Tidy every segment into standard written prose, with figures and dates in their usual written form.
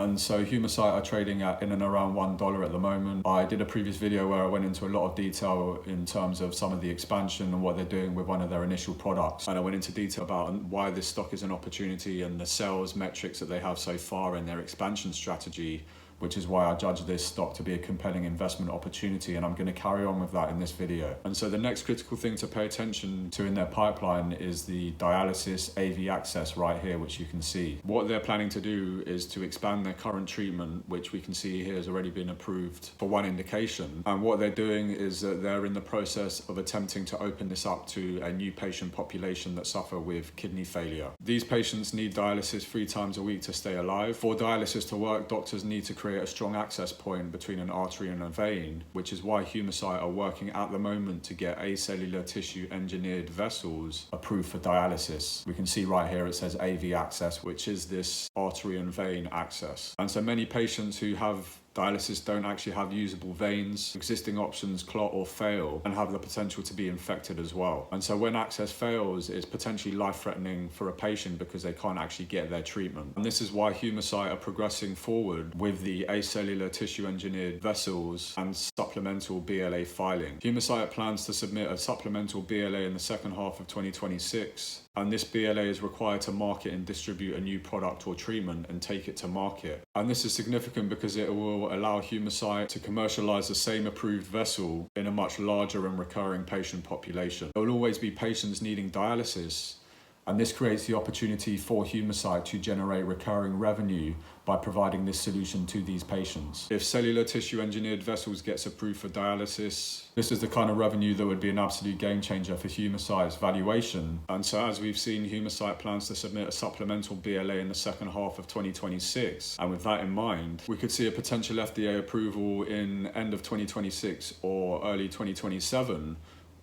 And so Humacyte are trading at in and around $1 at the moment. I did a previous video where I went into a lot of detail in terms of some of the expansion and what they're doing with one of their initial products. And I went into detail about why this stock is an opportunity and the sales metrics that they have so far in their expansion strategy, which is why I judge this stock to be a compelling investment opportunity, and I'm going to carry on with that in this video. And so the next critical thing to pay attention to in their pipeline is the dialysis AV access right here, which you can see. What they're planning to do is to expand their current treatment, which we can see here has already been approved for one indication. And what they're doing is that they're in the process of attempting to open this up to a new patient population that suffer with kidney failure. These patients need dialysis 3 times a week to stay alive. For dialysis to work, doctors need to create a strong access point between an artery and a vein, which is why Humacyte are working at the moment to get Acellular Tissue Engineered Vessels approved for dialysis. We can see right here it says AV access, which is this artery and vein access. And so many patients who have dialysis don't actually have usable veins. Existing options clot or fail and have the potential to be infected as well. And so when access fails, it's potentially life-threatening for a patient because they can't actually get their treatment. And this is why Humacyte are progressing forward with the Acellular Tissue Engineered Vessels and supplemental BLA filing. Humacyte plans to submit a supplemental BLA in the second half of 2026. And this BLA is required to market and distribute a new product or treatment and take it to market. And this is significant because it will allow Humacyte to commercialize the same approved vessel in a much larger and recurring patient population. There will always be patients needing dialysis, and this creates the opportunity for Humacyte to generate recurring revenue by providing this solution to these patients. If cellular tissue engineered vessels gets approved for dialysis, this is the kind of revenue that would be an absolute game changer for Humacyte's valuation. And so as we've seen, Humacyte plans to submit a supplemental BLA in the second half of 2026. And with that in mind, we could see a potential FDA approval in end of 2026 or early 2027.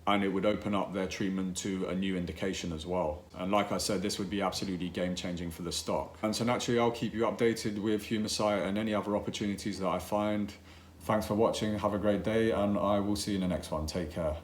And it would open up their treatment to a new indication as well. And like I said, this would be absolutely game-changing for the stock. And so naturally, I'll keep you updated with Humacyte and any other opportunities that I find. Thanks for watching, have a great day, and I will see you in the next one. Take care.